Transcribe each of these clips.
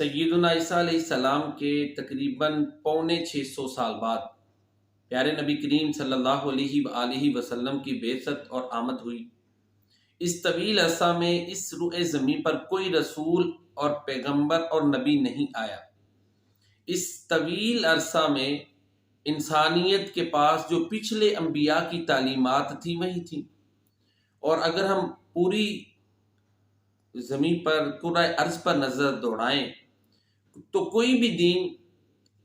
سیدنا عیسیٰ علیہ السلام کے تقریباً 650 سال بعد پیارے نبی کریم صلی اللہ علیہ وآلہ وسلم کی بعثت اور آمد ہوئی۔ اس طویل عرصہ میں اس روئے زمین پر کوئی رسول اور پیغمبر اور نبی نہیں آیا۔ اس طویل عرصہ میں انسانیت کے پاس جو پچھلے انبیاء کی تعلیمات تھی وہی تھی، اور اگر ہم پوری زمین پر کرۂ ارض پر نظر دوڑائیں تو کوئی بھی دین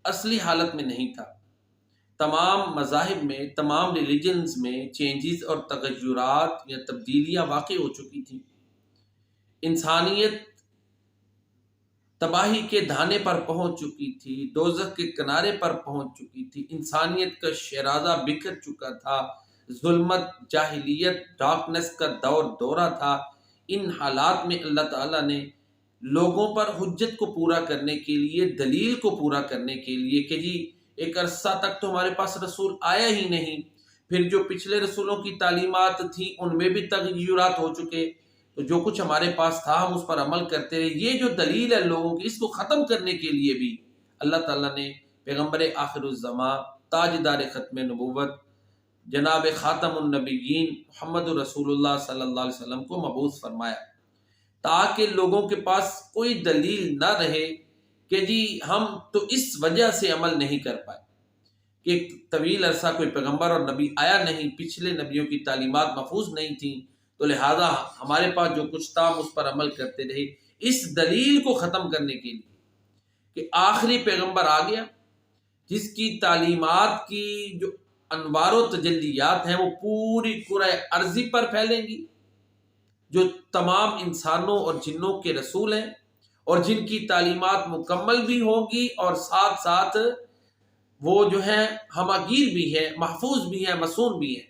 اصلی حالت میں نہیں تھا۔ تمام مذاہب میں، تمام ریلیجنز میں چینجز اور تغیرات یا تبدیلیاں واقع ہو چکی تھیں۔ انسانیت تباہی کے دھانے پر پہنچ چکی تھی، دوزخ کے کنارے پر پہنچ چکی تھی، انسانیت کا شیرازہ بکھر چکا تھا، ظلمت، جاہلیت، ڈارکنس کا دورہ تھا۔ ان حالات میں اللہ تعالیٰ نے لوگوں پر حجت کو پورا کرنے کے لیے، دلیل کو پورا کرنے کے لیے کہ جی ایک عرصہ تک تو ہمارے پاس رسول آیا ہی نہیں، پھر جو پچھلے رسولوں کی تعلیمات تھی ان میں بھی تغیرات ہو چکے، تو جو کچھ ہمارے پاس تھا ہم اس پر عمل کرتے رہے۔ یہ جو دلیل ہے لوگوں کی، اس کو ختم کرنے کے لیے بھی اللہ تعالیٰ نے پیغمبر آخر الزماں، تاجدار ختم نبوت، جناب خاتم النبیین محمد رسول اللہ صلی اللہ علیہ وسلم کو مبعوث فرمایا، تاکہ لوگوں کے پاس کوئی دلیل نہ رہے کہ جی ہم تو اس وجہ سے عمل نہیں کر پائے کہ ایک طویل عرصہ کوئی پیغمبر اور نبی آیا نہیں، پچھلے نبیوں کی تعلیمات محفوظ نہیں تھیں، تو لہذا ہمارے پاس جو کچھ تھا ہم اس پر عمل کرتے رہے۔ اس دلیل کو ختم کرنے کے لیے کہ آخری پیغمبر آ گیا جس کی تعلیمات کی جو انوار و تجلیات ہیں وہ پوری کرۂ ارضی پر پھیلیں گی، جو تمام انسانوں اور جنوں کے رسول ہیں اور جن کی تعلیمات مکمل بھی ہوگی اور ساتھ ساتھ وہ جو ہیں ہماگیر بھی ہیں، محفوظ بھی ہیں، مصون بھی ہیں،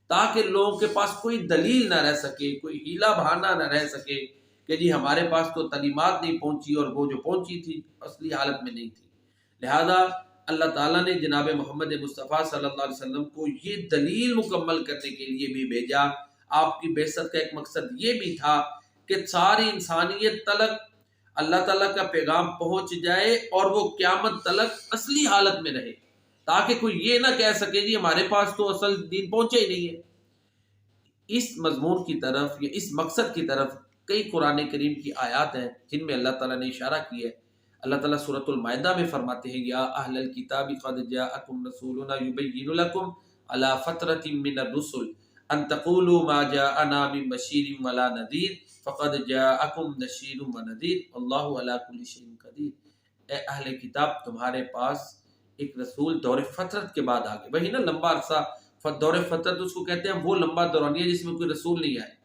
تاکہ لوگوں کے پاس کوئی دلیل نہ رہ سکے، کوئی ہیلا بہانہ نہ رہ سکے کہ جی ہمارے پاس تو تعلیمات نہیں پہنچی اور وہ جو پہنچی تھی اصلی حالت میں نہیں تھی۔ لہذا اللہ تعالیٰ نے جناب محمد مصطفیٰ صلی اللہ علیہ وسلم کو یہ دلیل مکمل کرنے کے لیے بھی بھیجا۔ آپ کی بعثت کا ایک مقصد یہ بھی تھا کہ ساری انسانیت تلک اللہ تعالیٰ کا پیغام پہنچ جائے اور وہ قیامت تلک اصلی حالت میں رہے، تاکہ کوئی یہ نہ کہہ سکے جی ہمارے پاس تو اصل دین پہنچے ہی نہیں ہے۔ اس مضمون کی طرف یا اس مقصد کی طرف کئی قرآن کریم کی آیات ہیں جن میں اللہ تعالیٰ نے اشارہ کیا ہے۔ اللہ تعالیٰ سورۃ المائدہ میں فرماتے ہیں یا اہل الکتاب قد جاءکم رسولنا یبین لکم علی فترۃ من الرسل ان تقولوا ما جاءنا من بشیر ولا نذیر فقد جاءکم بشیر ونذیر واللہ علی کل شیء قدیر۔ اے اہل کتاب، تمہارے پاس ایک رسول دور فترت کے بعد آگے، وہی نا لمبا عرصہ، دور فترت اس کو کہتے ہیں وہ لمبا دورانیہ جس میں کوئی رسول نہیں آئے۔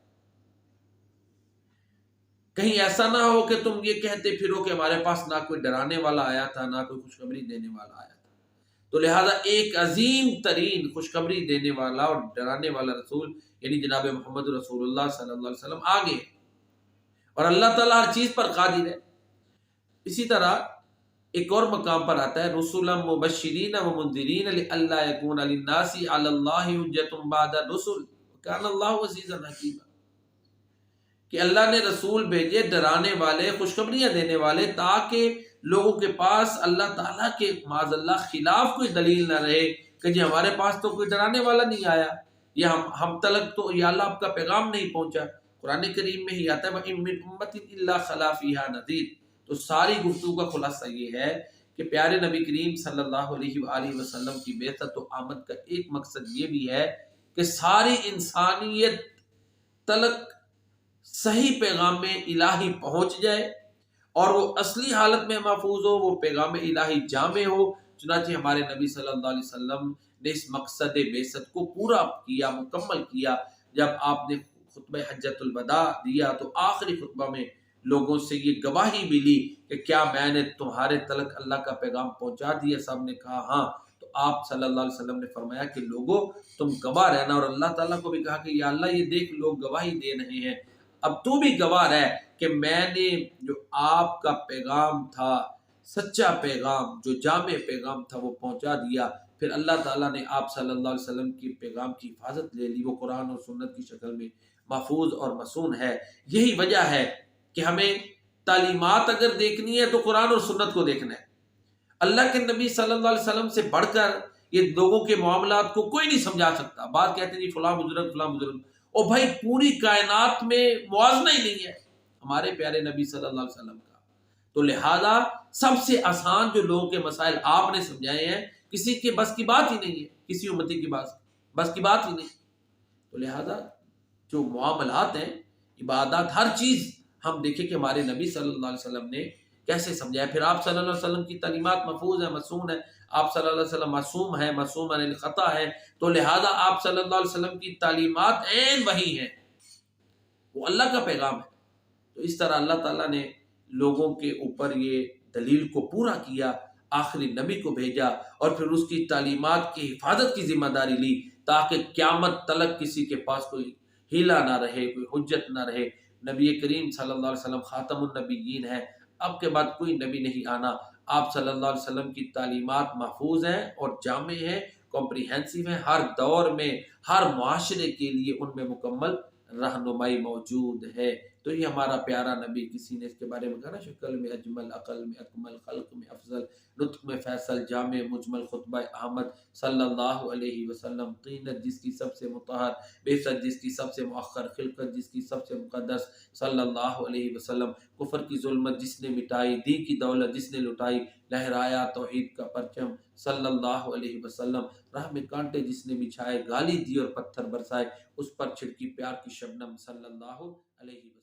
کہیں ایسا نہ ہو کہ تم یہ کہتے پھرو کہ ہمارے پاس نہ کوئی ڈرانے والا آیا تھا نہ کوئی خوشخبری دینے والا آیا تھا، تو لہٰذا ایک عظیم ترین خوشخبری دینے والا اور ڈرانے والا رسول یعنی جناب محمد رسول اللہ صلی اللہ علیہ وسلم آگے، اور اللہ تعالیٰ ہر چیز پر قادر ہے۔ اسی طرح ایک اور مقام پر آتا ہے رسولا مبشرین ومنذرین لئلا یکون للناس علی اللہ حجۃ بعد الرسل وکان اللہ عزیزا حکیما، کہ اللہ نے رسول بھیجے ڈرانے والے، خوشخبریاں دینے والے، تاکہ لوگوں کے پاس اللہ تعالیٰ کے معاذ اللہ خلاف کوئی دلیل نہ رہے کہ جی ہمارے پاس تو کوئی ڈرانے والا نہیں آیا، یا ہم تلک تو یا اللہ آپ کا پیغام نہیں پہنچا۔ قرآن کریم میں ہی آتا ہے وَإِن مِّن أُمَّةٍ إِلَّا خَلَا فِيهَا نَذِيرٌ۔ تو ساری گفتگو کا خلاصہ یہ ہے کہ پیارے نبی کریم صلی اللہ علیہ وآلہ وسلم کی بعثت و آمد کا ایک مقصد یہ بھی ہے کہ ساری انسانیت تلک صحیح پیغام الہی پہنچ جائے اور وہ اصلی حالت میں محفوظ ہو، وہ پیغام الہی جامع ہو۔ چنانچہ ہمارے نبی صلی اللہ علیہ وسلم نے اس مقصد بعثت کو پورا کیا، مکمل کیا۔ جب آپ نے خطبہ حجۃ الوداع دیا تو آخری خطبہ میں لوگوں سے یہ گواہی بھی لی کہ کیا میں نے تمہارے تلک اللہ کا پیغام پہنچا دیا؟ سب نے کہا ہاں۔ تو آپ صلی اللہ علیہ وسلم نے فرمایا کہ لوگوں تم گواہ رہنا، اور اللہ تعالیٰ کو بھی کہا کہ یا اللہ یہ دیکھ لوگ گواہی دے رہے ہیں، اب تو بھی گواہ رہ کہ میں نے جو آپ کا پیغام تھا، سچا پیغام، جو جامع پیغام تھا، وہ پہنچا دیا۔ پھر اللہ تعالیٰ نے آپ صلی اللہ علیہ وسلم کی پیغام کی حفاظت لے لی، وہ قرآن اور سنت کی شکل میں محفوظ اور مصون ہے۔ یہی وجہ ہے کہ ہمیں تعلیمات اگر دیکھنی ہے تو قرآن اور سنت کو دیکھنا ہے. اللہ کے نبی صلی اللہ علیہ وسلم سے بڑھ کر یہ لوگوں کے معاملات کو کوئی نہیں سمجھا سکتا. بعض کہتے ہیں جی فلاں بزرگ فلاں بزرگ، اور بھائی پوری کائنات میں موازنہ ہی نہیں ہے ہمارے پیارے نبی صلی اللہ علیہ وسلم کا. تو لہذا سب سے آسان جو لوگوں کے مسائل آپ نے سمجھائے ہیں، کسی کے بس کی بات ہی نہیں ہے، کسی امتی کی بس کی بات ہی نہیں. تو لہذا جو معاملات ہیں، عبادات، ہر چیز ہم دیکھیں کہ ہمارے نبی صلی اللہ علیہ وسلم نے کیسے سمجھایا. پھر آپ صلی اللہ علیہ وسلم کی تعلیمات محفوظ ہیں، مسنون ہیں. آپ صلی اللہ علیہ وسلم معصوم ہیں، معصوم عن الخطا ہیں. تو لہذا آپ صلی اللہ علیہ وسلم کی تعلیمات عین وحی ہیں، وہ اللہ کا پیغام ہے. تو اس طرح اللہ تعالیٰ نے لوگوں کے اوپر یہ دلیل کو پورا کیا، آخری نبی کو بھیجا، اور پھر اس کی تعلیمات کی حفاظت کی ذمہ داری لی تاکہ قیامت تلک کسی کے پاس کوئی ہیلا نہ رہے، کوئی حجت نہ رہے. نبی کریم صلی اللہ علیہ وسلم خاتم النبیین ہے، اب کے بعد کوئی نبی نہیں آنا. آپ صلی اللہ علیہ وسلم کی تعلیمات محفوظ ہیں اور جامع ہیں، کمپریہنسو ہیں. ہر دور میں ہر معاشرے کے لیے ان میں مکمل رہنمائی موجود ہے. تو یہ ہمارا پیارا نبی، کسی نے اس کے بارے میں کہا نا، شکل میں اجمل، عقل میں اکمل، خلق میں افضل، نطق میں فیصل، جامع مجمل، خطبہ احمد صلی اللہ علیہ وسلم. طینت جس کی سب سے مطہر، بعثت جس کی سب سے مؤخر، خلقت جس کی سب سے مقدس صلی اللہ علیہ وسلم. کفر کی ظلمت جس نے مٹائی، دین کی دولت جس نے لٹائی، لہرایا توحید کا پرچم صلی اللہ علیہ وسلم. راہ میں کانٹے جس نے بچھائے، گالی دی اور پتھر برسائے، اس پر چھڑکی پیار کی شبنم صلی اللہ علیہ وسلم.